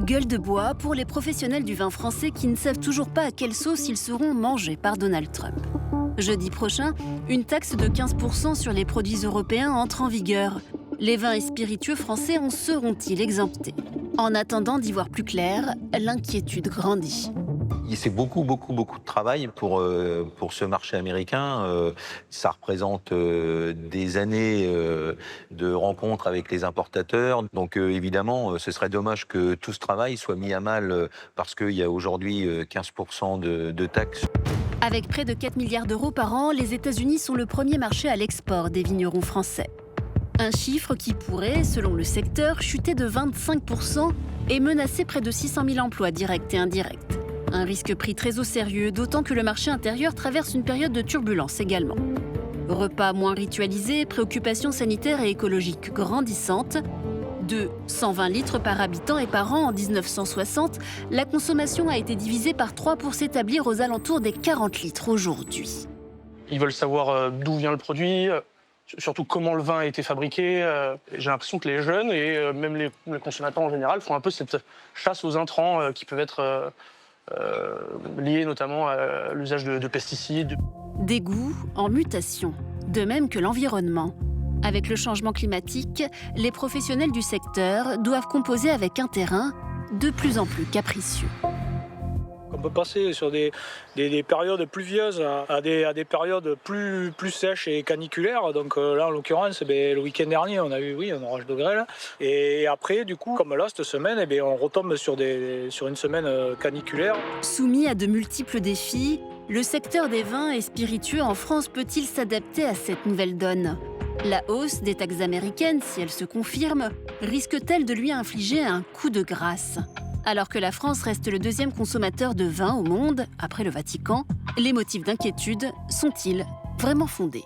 Gueule de bois pour les professionnels du vin français qui ne savent toujours pas à quelle sauce ils seront mangés par Donald Trump. Jeudi prochain, une taxe de 15% sur les produits européens entre en vigueur. Les vins et spiritueux français en seront-ils exemptés? En attendant d'y voir plus clair, l'inquiétude grandit. C'est beaucoup de travail pour ce marché américain. Ça représente des années de rencontres avec les importateurs. Donc évidemment, ce serait dommage que tout ce travail soit mis à mal parce qu'il y a aujourd'hui 15% de taxes. Avec près de 4 milliards d'euros par an, les États-Unis sont le premier marché à l'export des vignerons français. Un chiffre qui pourrait, selon le secteur, chuter de 25% et menacer près de 600 000 emplois directs et indirects. Un risque pris très au sérieux, d'autant que le marché intérieur traverse une période de turbulence également. Repas moins ritualisés, préoccupations sanitaires et écologiques grandissantes. De 120 litres par habitant et par an en 1960, la consommation a été divisée par 3 pour s'établir aux alentours des 40 litres aujourd'hui. Ils veulent savoir d'où vient le produit, surtout comment le vin a été fabriqué. J'ai l'impression que les jeunes et même les consommateurs en général font un peu cette chasse aux intrants qui peuvent être liés notamment à l'usage de pesticides. Des goûts en mutation, de même que l'environnement. Avec le changement climatique, les professionnels du secteur doivent composer avec un terrain de plus en plus capricieux. On peut passer sur des périodes pluvieuses à des périodes plus sèches et caniculaires. Donc là, en l'occurrence, le week-end dernier, on a eu un orage de grêle. Et après, du coup, comme là, cette semaine, on retombe sur une semaine caniculaire. Soumis à de multiples défis, le secteur des vins et spiritueux en France peut-il s'adapter à cette nouvelle donne ? La hausse des taxes américaines, si elle se confirme, risque-t-elle de lui infliger un coup de grâce ? Alors que la France reste le deuxième consommateur de vin au monde, après le Vatican, les motifs d'inquiétude sont-ils vraiment fondés ?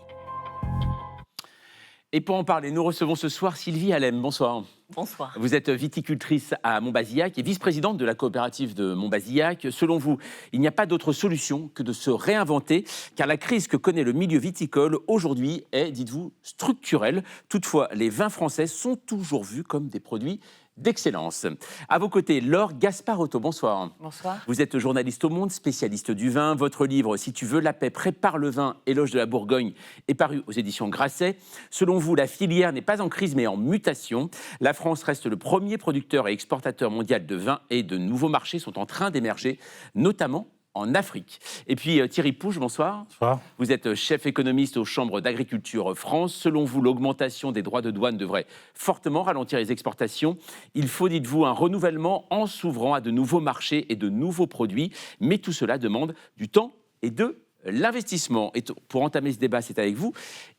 Et pour en parler, nous recevons ce soir Sylvie Allem. Bonsoir. Bonsoir. Vous êtes viticultrice à Montbazillac et vice-présidente de la coopérative de Montbazillac. Selon vous, il n'y a pas d'autre solution que de se réinventer, car la crise que connaît le milieu viticole aujourd'hui est, dites-vous, structurelle. Toutefois, les vins français sont toujours vus comme des produits d'excellence. À vos côtés, Laure Gasparotto, bonsoir. Bonsoir. Vous êtes journaliste au Monde, spécialiste du vin. Votre livre, Si tu veux la paix, prépare le vin, éloge de la Bourgogne, est paru aux éditions Grasset. Selon vous, la filière n'est pas en crise, mais en mutation. La France reste le premier producteur et exportateur mondial de vin et de nouveaux marchés sont en train d'émerger, notamment en Afrique. Et puis Thierry Pouche, bonsoir. Bonsoir. Vous êtes chef économiste aux Chambres d'agriculture France. Selon vous, l'augmentation des droits de douane devrait fortement ralentir les exportations. Il faut, dites-vous, un renouvellement en s'ouvrant à de nouveaux marchés et de nouveaux produits. Mais tout cela demande du temps et de l'investissement. Et pour entamer ce débat, c'est avec vous,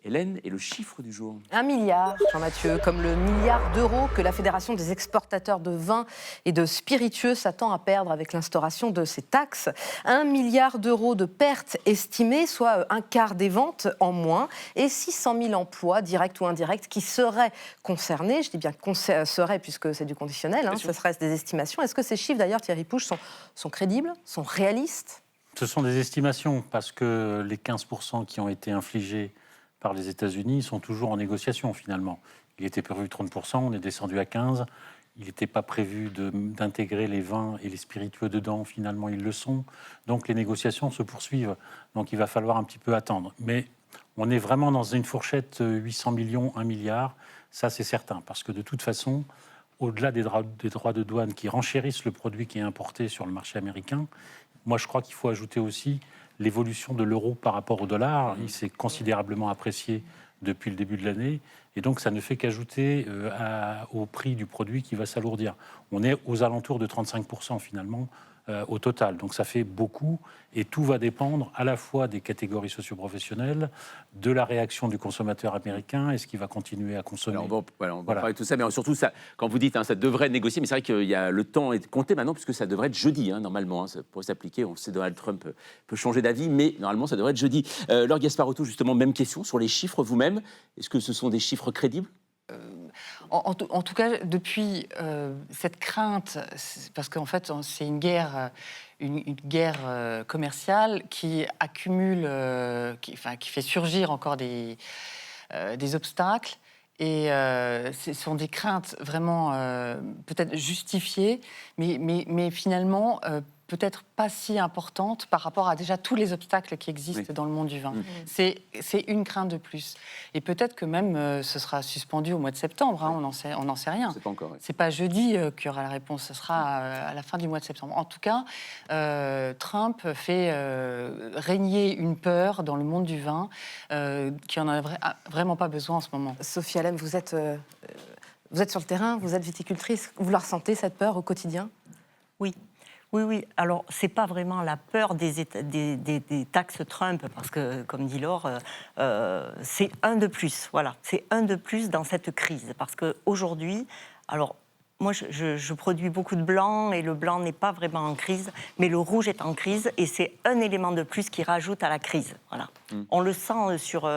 Hélène, et le chiffre du jour. 1 milliard, Jean-Mathieu, comme le milliard d'euros que la Fédération des exportateurs de vins et de spiritueux s'attend à perdre avec l'instauration de ces taxes. 1 milliard d'euros de pertes estimées, soit un quart des ventes en moins, et 600 000 emplois, directs ou indirects, qui seraient concernés. Je dis bien seraient, puisque c'est du conditionnel, ce serait des estimations. Est-ce que ces chiffres, d'ailleurs, Thierry Pouche, sont crédibles, sont réalistes ? Ce sont des estimations parce que les 15% qui ont été infligés par les États-Unis sont toujours en négociation finalement. Il était prévu 30%, on est descendu à 15%. Il n'était pas prévu d'intégrer les vins et les spiritueux dedans, finalement ils le sont. Donc les négociations se poursuivent. Donc il va falloir un petit peu attendre. Mais on est vraiment dans une fourchette 800 millions, 1 milliard. Ça c'est certain parce que de toute façon, au-delà des droits de douane qui renchérissent le produit qui est importé sur le marché américain, moi, je crois qu'il faut ajouter aussi l'évolution de l'euro par rapport au dollar. Il s'est considérablement apprécié depuis le début de l'année. Et donc, ça ne fait qu'ajouter au prix du produit qui va s'alourdir. On est aux alentours de 35% finalement au total. Donc, ça fait beaucoup. Et tout va dépendre à la fois des catégories socioprofessionnelles, de la réaction du consommateur américain. Est-ce qu'il va continuer à consommer ? Alors, on va parler de tout ça, mais surtout, ça, quand vous dites ça devrait négocier, mais c'est vrai que le temps est compté maintenant, puisque ça devrait être jeudi, normalement. Ça pourrait s'appliquer. On sait que Donald Trump peut changer d'avis, mais normalement, ça devrait être jeudi. Laure Gasparotto, justement, même question sur les chiffres vous-même. Est-ce que ce sont des chiffres crédibles ? En tout cas, depuis cette crainte, parce qu'en fait, c'est une guerre commerciale qui accumule, qui fait surgir encore des obstacles. Et ce sont des craintes vraiment peut-être justifiées, mais finalement peut-être pas si importantes par rapport à déjà tous les obstacles qui existent dans le monde du vin. C'est une crainte de plus. Et peut-être que même ce sera suspendu au mois de septembre, hein, on n'en sait rien. C'est pas encore. C'est pas jeudi qu'il y aura la réponse, ce sera à la fin du mois de septembre. En tout cas, Trump fait régner une peur dans le monde du vin qui en a vraiment pas besoin en ce moment. Sophie Alem, vous êtes sur le terrain, vous êtes viticultrice, vous la ressentez cette peur au quotidien? Oui. Oui. Alors, ce n'est pas vraiment la peur des taxes Trump, parce que, comme dit Laure, c'est un de plus. Voilà, c'est un de plus dans cette crise. Parce qu'aujourd'hui, alors, moi, je produis beaucoup de blanc, et le blanc n'est pas vraiment en crise, mais le rouge est en crise, et c'est un élément de plus qui rajoute à la crise. Voilà. On le sent sur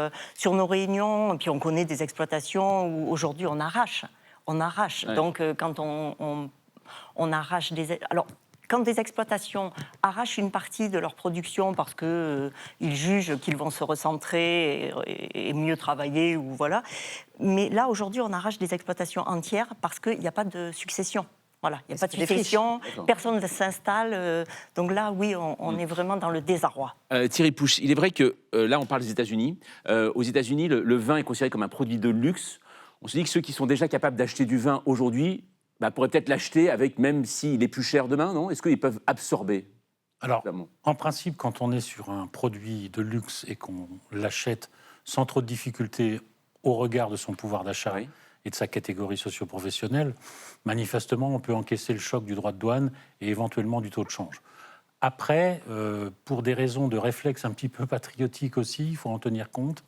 nos réunions, puis on connaît des exploitations où, aujourd'hui, on arrache. Ouais. Donc, quand on arrache des... Alors, quand des exploitations arrachent une partie de leur production parce qu'ils jugent qu'ils vont se recentrer et mieux travailler, ou voilà. Mais là, aujourd'hui, on arrache des exploitations entières parce qu'il n'y a pas de succession. Voilà, il n'y a pas de succession, personne ne s'installe. Donc là, oui, on est vraiment dans le désarroi. Thierry Pouch, il est vrai que là, on parle des États-Unis. Aux États-Unis, le vin est considéré comme un produit de luxe. On se dit que ceux qui sont déjà capables d'acheter du vin aujourd'hui pourraient peut-être l'acheter avec, même s'il est plus cher demain, non? Est-ce qu'ils peuvent absorber? Alors, en principe, quand on est sur un produit de luxe et qu'on l'achète sans trop de difficultés au regard de son pouvoir d'achat et de sa catégorie socio-professionnelle, manifestement, on peut encaisser le choc du droit de douane et éventuellement du taux de change. Après, pour des raisons de réflexe un petit peu patriotiques aussi, il faut en tenir compte,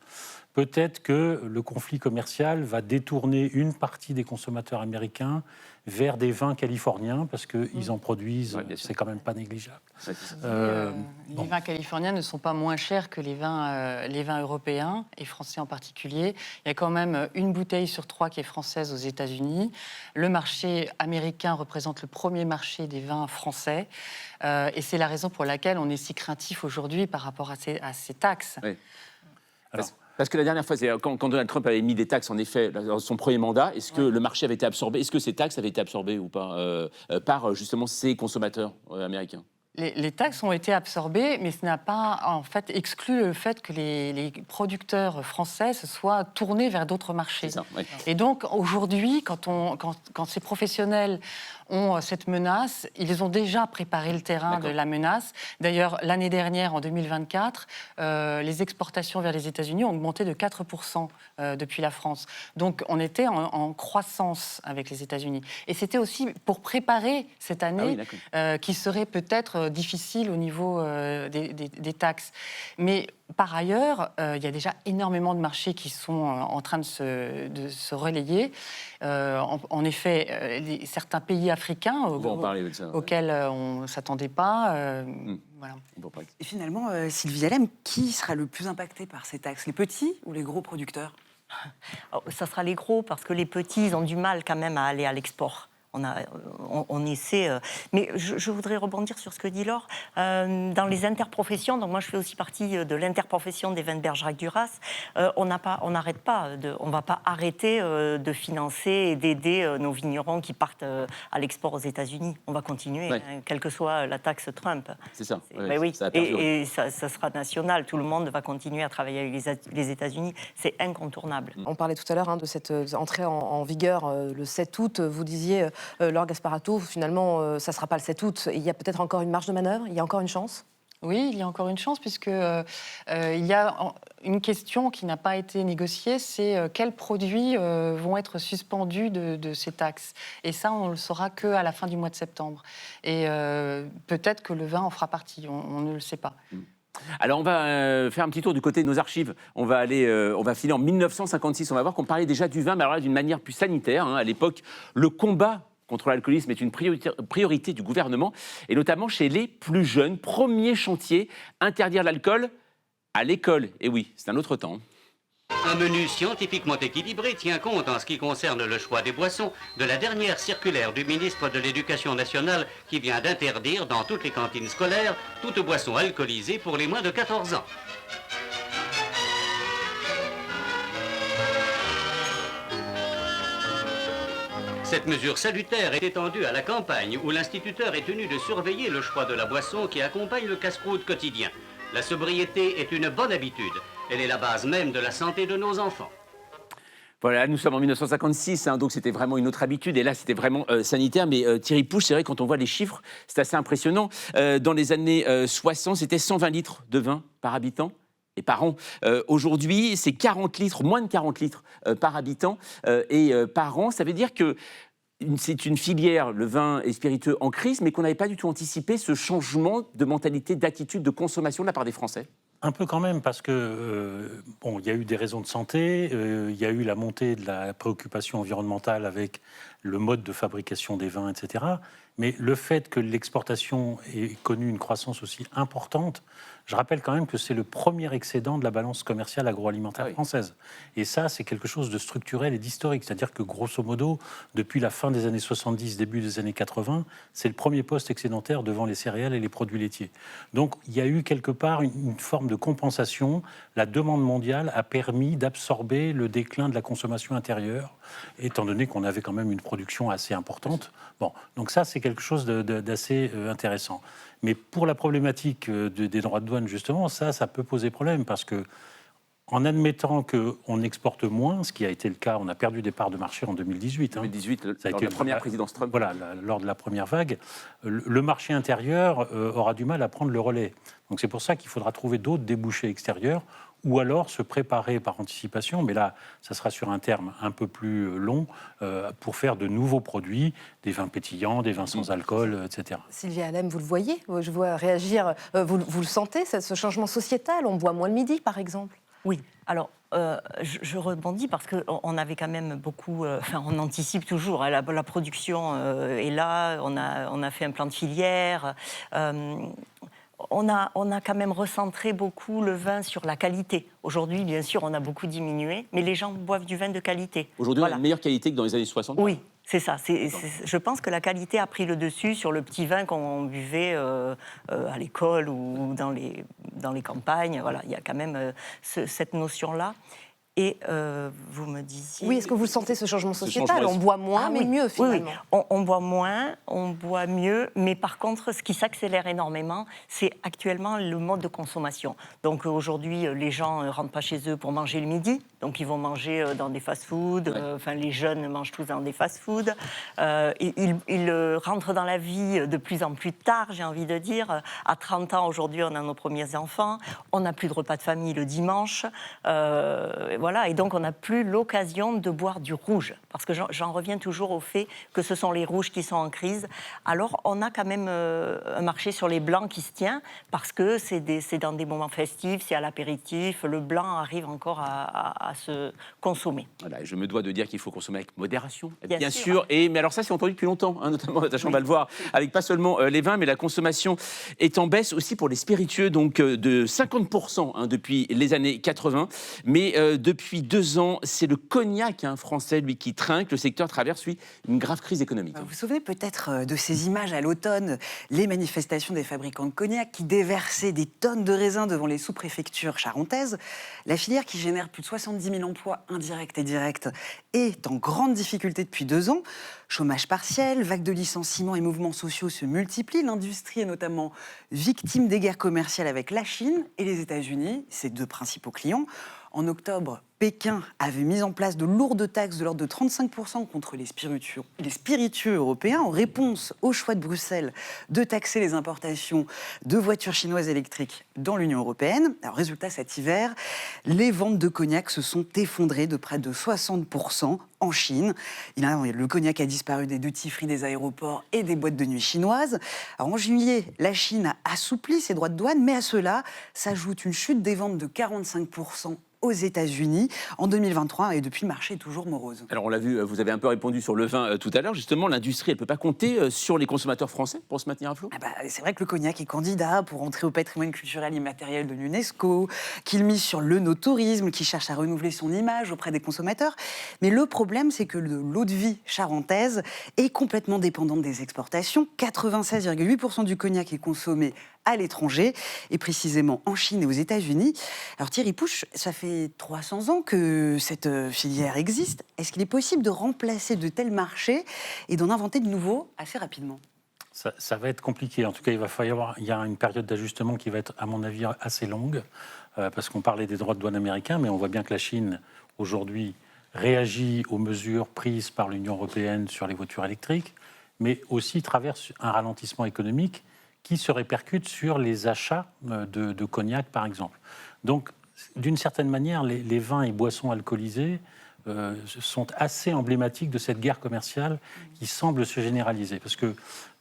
peut-être que le conflit commercial va détourner une partie des consommateurs américains vers des vins californiens, parce qu'ils en produisent, c'est quand même pas négligeable. Les vins californiens ne sont pas moins chers que les vins européens, et français en particulier. Il y a quand même une bouteille sur 3 qui est française aux États-Unis. Le marché américain représente le premier marché des vins français, et c'est la raison pour laquelle on est si craintif aujourd'hui par rapport à ces taxes. Oui. Alors, parce que la dernière fois, quand Donald Trump avait mis des taxes, en effet, dans son premier mandat, est-ce que le marché avait été absorbé? Est-ce que ces taxes avaient été absorbées ou pas par justement ces consommateurs américains? Les taxes ont été absorbées, mais ce n'a pas en fait exclu le fait que les producteurs français se soient tournés vers d'autres marchés. C'est ça, oui. Et donc aujourd'hui, quand ces professionnels ont cette menace, ils ont déjà préparé le terrain de la menace. D'ailleurs, l'année dernière, en 2024, les exportations vers les États-Unis ont augmenté de 4% depuis la France. Donc on était en croissance avec les États-Unis. Et c'était aussi pour préparer cette année qui serait peut-être difficile au niveau des taxes. Mais par ailleurs, il y a déjà énormément de marchés qui sont en train de se relayer. En effet, certains pays africains auxquels on ne s'attendait pas. Voilà. Et finalement, Sylvie Alem, qui sera le plus impacté par ces taxes? Les petits ou les gros producteurs? Ça sera les gros, parce que les petits, ils ont du mal quand même à aller à l'export. On essaie, mais je voudrais rebondir sur ce que dit Laure. Dans les interprofessions, donc moi je fais aussi partie de l'interprofession des vins de Bergerac Duras, on n'arrête pas, on ne va pas arrêter de financer et d'aider nos vignerons qui partent à l'export aux États-Unis. On va continuer, quelle que soit la taxe Trump. C'est ça. Ça et ça sera national. Tout le monde va continuer à travailler avec les États-Unis. C'est incontournable. On parlait tout à l'heure de cette entrée en vigueur le 7 août. Vous disiez, Laure Gasparato, finalement, ça ne sera pas le 7 août. Il y a peut-être encore une marge de manœuvre? Il y a encore une chance? Oui, il y a encore une chance, puisque il y a une question qui n'a pas été négociée, c'est quels produits vont être suspendus de ces taxes. Et ça, on ne le saura qu'à la fin du mois de septembre. Et peut-être que le vin en fera partie, on ne le sait pas. Alors on va faire un petit tour du côté de nos archives. On va filer en 1956. On va voir qu'on parlait déjà du vin, mais alors là d'une manière plus sanitaire. À l'époque, le combat contre l'alcoolisme est une priorité du gouvernement, et notamment chez les plus jeunes. Premier chantier, interdire l'alcool à l'école. Et oui, c'est un autre temps. Un menu scientifiquement équilibré tient compte, en ce qui concerne le choix des boissons, de la dernière circulaire du ministre de l'Éducation nationale qui vient d'interdire dans toutes les cantines scolaires toute boisson alcoolisée pour les moins de 14 ans. Cette mesure salutaire est étendue à la campagne où l'instituteur est tenu de surveiller le choix de la boisson qui accompagne le casse-croûte quotidien. La sobriété est une bonne habitude. Elle est la base même de la santé de nos enfants. Voilà, nous sommes en 1956, donc c'était vraiment une autre habitude, et là c'était vraiment sanitaire. Mais Thierry Pouche, c'est vrai, quand on voit les chiffres, c'est assez impressionnant. Dans les années 60, c'était 120 litres de vin par habitant et par an. Aujourd'hui, c'est 40 litres, moins de 40 litres par habitant et par an. Ça veut dire que c'est une filière, le vin et spiritueux, en crise, mais qu'on n'avait pas du tout anticipé ce changement de mentalité, d'attitude, de consommation de la part des Français. Un peu quand même, parce que bon, il y a eu des raisons de santé, il y a eu la montée de la préoccupation environnementale avec le mode de fabrication des vins, etc. Mais le fait que l'exportation ait connu une croissance aussi importante, je rappelle quand même que c'est le premier excédent de la balance commerciale agroalimentaire française. Et ça, c'est quelque chose de structurel et d'historique. C'est-à-dire que, grosso modo, depuis la fin des années 70, début des années 80, c'est le premier poste excédentaire devant les céréales et les produits laitiers. Donc, il y a eu quelque part une forme de compensation. La demande mondiale a permis d'absorber le déclin de la consommation intérieure, étant donné qu'on avait quand même une production assez importante. Bon, donc ça, c'est quelque chose d'assez intéressant. Mais pour la problématique des droits de douane, justement, ça peut poser problème, parce que en admettant qu'on exporte moins, ce qui a été le cas, on a perdu des parts de marché en 2018. 2018, ça a lors été de la première présidence Trump. Voilà, lors de la première vague, le marché intérieur aura du mal à prendre le relais. Donc c'est pour ça qu'il faudra trouver d'autres débouchés extérieurs, ou alors se préparer par anticipation, mais là, ça sera sur un terme un peu plus long, pour faire de nouveaux produits, des vins pétillants, des vins sans alcool, etc. Sylvia Alem, vous le voyez, je vois réagir, vous le sentez, ce changement sociétal? On boit moins le midi, par exemple? Oui, alors je rebondis parce qu'on avait quand même beaucoup, on anticipe toujours, hein, la production est là, on a fait un plan de filière, on a quand même recentré beaucoup le vin sur la qualité. Aujourd'hui, bien sûr, on a beaucoup diminué, mais les gens boivent du vin de qualité. Aujourd'hui, on a une meilleure qualité que dans les années 60 ? Oui, c'est ça. Je pense que la qualité a pris le dessus sur le petit vin qu'on buvait à l'école ou dans les campagnes. Voilà, il y a quand même cette notion-là. Et vous me disiez... Oui, est-ce que vous sentez ce changement sociétal? On boit moins, mais mieux, finalement. Oui. On boit moins, on boit mieux, mais par contre, ce qui s'accélère énormément, c'est actuellement le mode de consommation. Donc aujourd'hui, les gens ne rentrent pas chez eux pour manger le midi, donc ils vont manger dans des fast-foods, les jeunes mangent tous dans des fast-foods, ils rentrent dans la vie de plus en plus tard, j'ai envie de dire. À 30 ans, aujourd'hui, on a nos premiers enfants, on n'a plus de repas de famille le dimanche, voilà, et donc on n'a plus l'occasion de boire du rouge, parce que j'en reviens toujours au fait que ce sont les rouges qui sont en crise. Alors on a quand même un marché sur les blancs qui se tient, parce que c'est dans des moments festifs, c'est à l'apéritif, le blanc arrive encore à se consommer. Voilà, je me dois de dire qu'il faut consommer avec modération, bien sûr. Mais alors ça, c'est entendu depuis longtemps, hein, notamment Natacha, on va le voir, avec pas seulement les vins, mais la consommation est en baisse aussi pour les spiritueux, donc de 50% depuis les années 80, mais depuis 2 ans, c'est le cognac français, lui, qui trinque. Le secteur traverse, lui, une grave crise économique. Vous vous souvenez peut-être de ces images à l'automne, les manifestations des fabricants de cognac qui déversaient des tonnes de raisins devant les sous-préfectures charentaises. La filière, qui génère plus de 70 000 emplois indirects et directs, est en grande difficulté depuis 2 ans. Chômage partiel, vague de licenciements et mouvements sociaux se multiplient. L'industrie est notamment victime des guerres commerciales avec la Chine et les États-Unis, ses 2 principaux clients. En octobre, Pékin avait mis en place de lourdes taxes de l'ordre de 35% contre les spiritueux européens, en réponse au choix de Bruxelles de taxer les importations de voitures chinoises électriques dans l'Union européenne. Alors, résultat, cet hiver, les ventes de cognac se sont effondrées de près de 60% en Chine. Le cognac a disparu des duty-free des aéroports et des boîtes de nuit chinoises. Alors, en juillet, la Chine a assoupli ses droits de douane, mais à cela s'ajoute une chute des ventes de 45% aux États-Unis en 2023, et depuis, le marché est toujours morose. Alors on l'a vu, vous avez un peu répondu sur le vin tout à l'heure. Justement, l'industrie, elle ne peut pas compter sur les consommateurs français pour se maintenir à flot? C'est vrai que le cognac est candidat pour entrer au patrimoine culturel immatériel de l'UNESCO, qu'il mise sur l'œnotourisme, qui cherche à renouveler son image auprès des consommateurs. Mais le problème, c'est que l'eau-de-vie charentaise est complètement dépendante des exportations. 96,8% du cognac est consommé à l'étranger, et précisément en Chine et aux États-Unis. Alors Thierry Pouche, ça fait 300 ans que cette filière existe. Est-ce qu'il est possible de remplacer de tels marchés et d'en inventer de nouveaux assez rapidement ? Ça va être compliqué. En tout cas, il y a une période d'ajustement qui va être, à mon avis, assez longue, parce qu'on parlait des droits de douane américains, mais on voit bien que la Chine, aujourd'hui, réagit aux mesures prises par l'Union européenne sur les voitures électriques, mais aussi traverse un ralentissement économique qui se répercute sur les achats de cognac, par exemple. Donc, d'une certaine manière, les vins et boissons alcoolisés sont assez emblématiques de cette guerre commerciale qui semble se généraliser. Parce que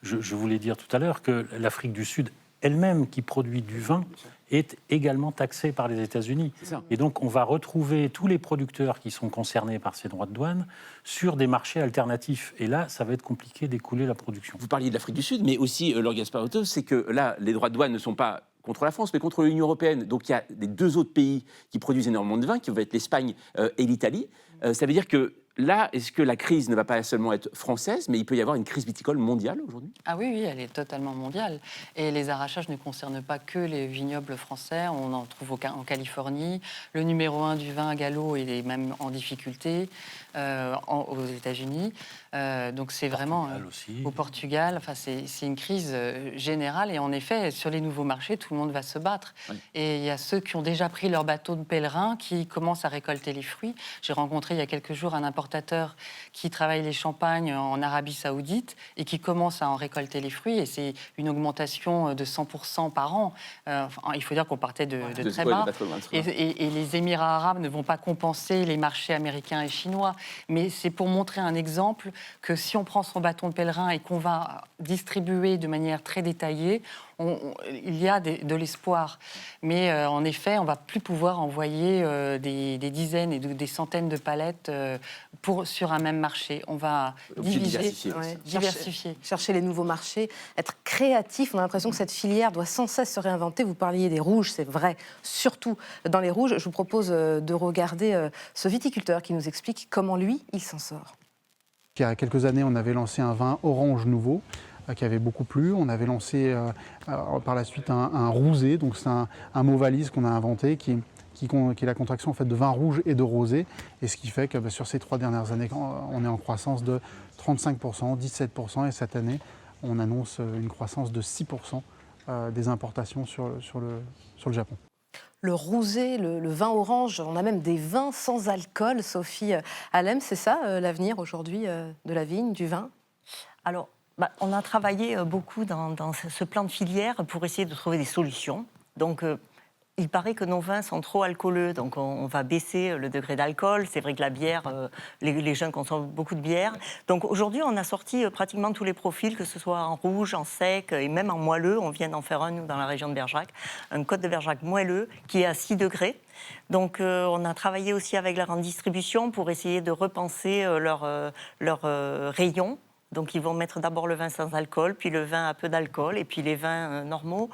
je voulais dire tout à l'heure que l'Afrique du Sud elle-même, qui produit du vin, est également taxée par les États-Unis. Et donc, on va retrouver tous les producteurs qui sont concernés par ces droits de douane sur des marchés alternatifs. Et là, ça va être compliqué d'écouler la production. Vous parliez de l'Afrique du Sud, mais aussi, Laure Gasparotto, c'est que là, les droits de douane ne sont pas contre la France, mais contre l'Union européenne. Donc, il y a les deux autres pays qui produisent énormément de vin, qui vont être l'Espagne et l'Italie. Ça veut dire que là, est-ce que la crise ne va pas seulement être française, mais il peut y avoir une crise viticole mondiale aujourd'hui ? Ah oui, elle est totalement mondiale. Et les arrachages ne concernent pas que les vignobles français. On en trouve en Californie. Le numéro 1 du vin à Gallo est même en difficulté aux États-Unis. Donc c'est vraiment au Portugal. Enfin, c'est une crise générale. Et en effet, sur les nouveaux marchés, tout le monde va se battre. Oui. Et il y a ceux qui ont déjà pris leur bateau de pèlerin qui commencent à récolter les fruits. J'ai rencontré il y a quelques jours un importateur qui travaille les champagnes en Arabie Saoudite et qui commence à en récolter les fruits. Et c'est une augmentation de 100% par an. Il faut dire qu'on partait de très bas. Et les Émirats arabes ne vont pas compenser les marchés américains et chinois. Mais c'est pour montrer un exemple que si on prend son bâton de pèlerin et qu'on va distribuer de manière très détaillée, il y a de l'espoir. Mais en effet, on ne va plus pouvoir envoyer des dizaines et des centaines de palettes sur un même marché. On va diversifier. Chercher les nouveaux marchés, être créatif. On a l'impression que cette filière doit sans cesse se réinventer. Vous parliez des rouges, c'est vrai, surtout dans les rouges. Je vous propose de regarder ce viticulteur qui nous explique comment lui, il s'en sort. Il y a quelques années, on avait lancé un vin orange nouveau qui avait beaucoup plu. On avait lancé par la suite un rousé, donc c'est un mot valise qu'on a inventé qui est la contraction en fait, de vin rouge et de rosé. Et ce qui fait que sur ces 3 dernières années, on est en croissance de 35%, 17%. Et cette année, on annonce une croissance de 6% des importations sur le Japon. Le rosé, le vin orange, on a même des vins sans alcool. Sophie Alem, c'est ça l'avenir aujourd'hui de la vigne, du vin ? Alors, on a travaillé beaucoup dans ce plan de filière pour essayer de trouver des solutions. Donc, il paraît que nos vins sont trop alcooleux, donc on va baisser le degré d'alcool. C'est vrai que la bière, les jeunes consomment beaucoup de bière. Donc aujourd'hui, on a sorti pratiquement tous les profils, que ce soit en rouge, en sec et même en moelleux. On vient d'en faire un, nous, dans la région de Bergerac, un Côte de Bergerac moelleux qui est à 6 degrés. Donc on a travaillé aussi avec la grande distribution pour essayer de repenser leur rayon. Donc ils vont mettre d'abord le vin sans alcool, puis le vin à peu d'alcool, et puis les vins normaux.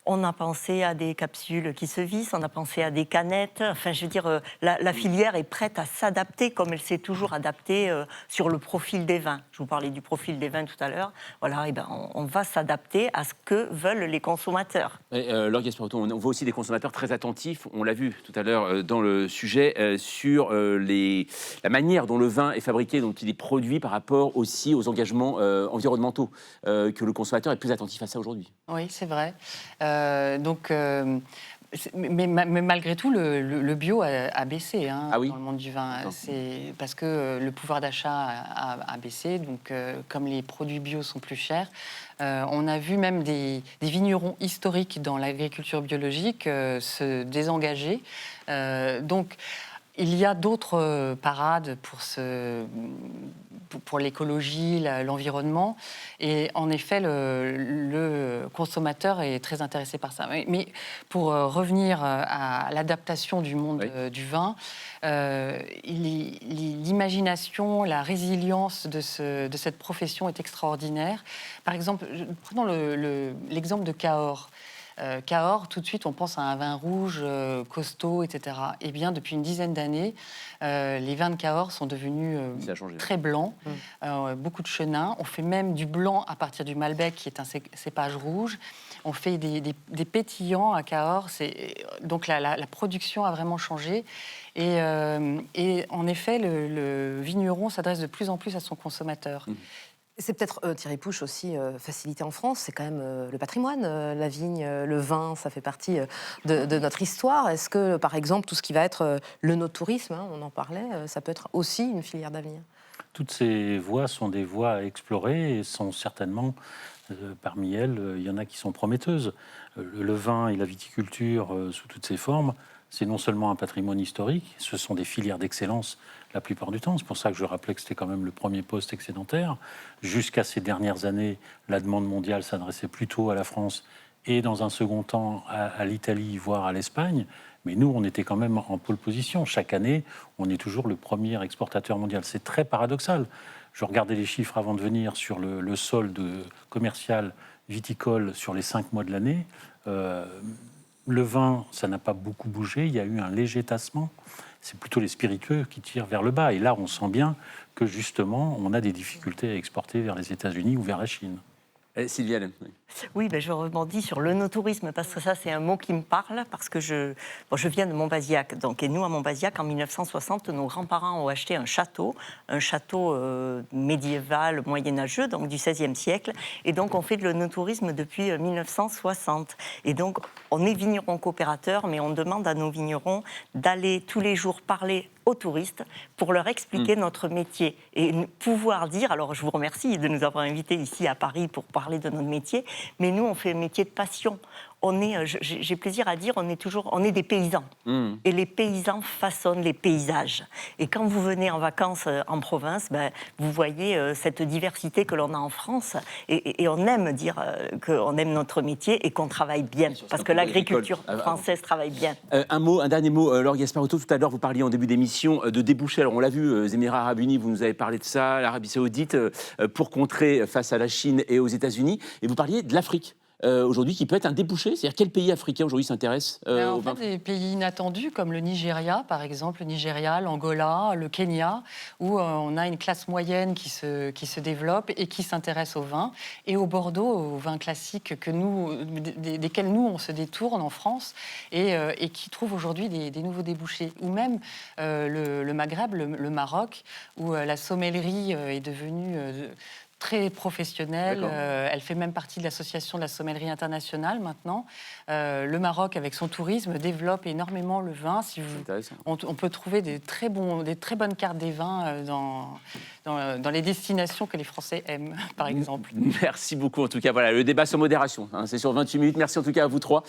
On a pensé à des capsules qui se vissent, on a pensé à des canettes. Enfin, je veux dire, la filière est prête à s'adapter comme elle s'est toujours adaptée sur le profil des vins. Je vous parlais du profil des vins tout à l'heure. Voilà, et ben, on va s'adapter à ce que veulent les consommateurs. Laure Gasparotto, on voit aussi des consommateurs très attentifs, on l'a vu tout à l'heure dans le sujet, sur la manière dont le vin est fabriqué, dont il est produit par rapport aussi aux engagements environnementaux, que le consommateur est plus attentif à ça aujourd'hui. Oui, c'est vrai. Mais malgré tout, le bio a baissé dans le monde du vin. C'est parce que le pouvoir d'achat a baissé. Donc, comme les produits bio sont plus chers, on a vu même des vignerons historiques dans l'agriculture biologique se désengager. Donc, il y a d'autres parades pour l'écologie, l'environnement. Et en effet, le consommateur est très intéressé par ça. Mais pour revenir à l'adaptation du monde du vin, l'imagination, la résilience de cette profession est extraordinaire. Par exemple, prenons l'exemple de Cahors. Cahors, tout de suite, on pense à un vin rouge, costaud, etc. Eh bien, depuis une dizaine d'années, les vins de Cahors sont devenus très blancs, beaucoup de chenin. On fait même du blanc à partir du Malbec, qui est un cépage rouge. On fait des pétillants à Cahors. Donc la production a vraiment changé. Et en effet, le vigneron s'adresse de plus en plus à son consommateur. C'est peut-être, Thierry Pouche, aussi facilité en France. C'est quand même le patrimoine, la vigne, le vin, ça fait partie de notre histoire. Est-ce que, par exemple, tout ce qui va être l'œnotourisme, on en parlait, ça peut être aussi une filière d'avenir? Toutes ces voies sont des voies à explorer et sont certainement, parmi elles, il y en a qui sont prometteuses. Le vin et la viticulture, sous toutes ses formes, c'est non seulement un patrimoine historique, ce sont des filières d'excellence la plupart du temps. C'est pour ça que je rappelais que c'était quand même le premier poste excédentaire. Jusqu'à ces dernières années, la demande mondiale s'adressait plutôt à la France et dans un second temps à l'Italie, voire à l'Espagne. Mais nous, on était quand même en pole position. Chaque année, on est toujours le premier exportateur mondial. C'est très paradoxal. Je regardais les chiffres avant de venir sur le solde commercial viticole sur les 5 mois de l'année. Le vin, ça n'a pas beaucoup bougé. Il y a eu un léger tassement. C'est plutôt les spiritueux qui tirent vers le bas. Et là, on sent bien que, justement, on a des difficultés à exporter vers les États-Unis ou vers la Chine. Sylviane. Oui, je rebondis sur l'œnotourisme parce que ça, c'est un mot qui me parle parce que je viens de Montbazillac. Et nous, à Montbazillac, en 1960, nos grands-parents ont acheté un château médiéval, moyenâgeux, donc du XVIe siècle. Et donc, on fait de l'œnotourisme depuis 1960. Et donc, on est vigneron coopérateur, mais on demande à nos vignerons d'aller tous les jours parler aux touristes pour leur expliquer notre métier et pouvoir dire, alors je vous remercie de nous avoir invités ici à Paris pour parler de notre métier, mais nous on fait un métier de passion. J'ai plaisir à dire, on est des paysans. Et les paysans façonnent les paysages. Et quand vous venez en vacances en province, vous voyez cette diversité que l'on a en France. Et on aime dire qu'on aime notre métier et qu'on travaille bien. Parce que l'agriculture française travaille bien. Un dernier mot, Laure Gasparotto. Tout à l'heure, vous parliez en début d'émission de débouchés. Alors on l'a vu, Émirats Arabes Unis, vous nous avez parlé de ça, l'Arabie Saoudite, pour contrer face à la Chine et aux États-Unis. Et vous parliez de l'Afrique. Aujourd'hui, qui peut être un débouché. C'est-à-dire, quel pays africain aujourd'hui s'intéresse en fait, des pays inattendus, comme le Nigeria, par exemple, le Nigeria, l'Angola, le Kenya, où on a une classe moyenne qui se développe et qui s'intéresse au vin, et au Bordeaux, aux vins classiques desquels nous, on se détourne en France, et qui trouvent aujourd'hui des nouveaux débouchés. Ou même le Maghreb, le Maroc, où la sommellerie est devenue... très professionnelle, elle fait même partie de l'association de la sommellerie internationale maintenant. Le Maroc, avec son tourisme, développe énormément le vin. On peut trouver des très bonnes cartes des vins dans les destinations que les Français aiment, par exemple. Merci beaucoup en tout cas. Voilà, le débat sur modération, c'est sur 28 minutes. Merci en tout cas à vous trois.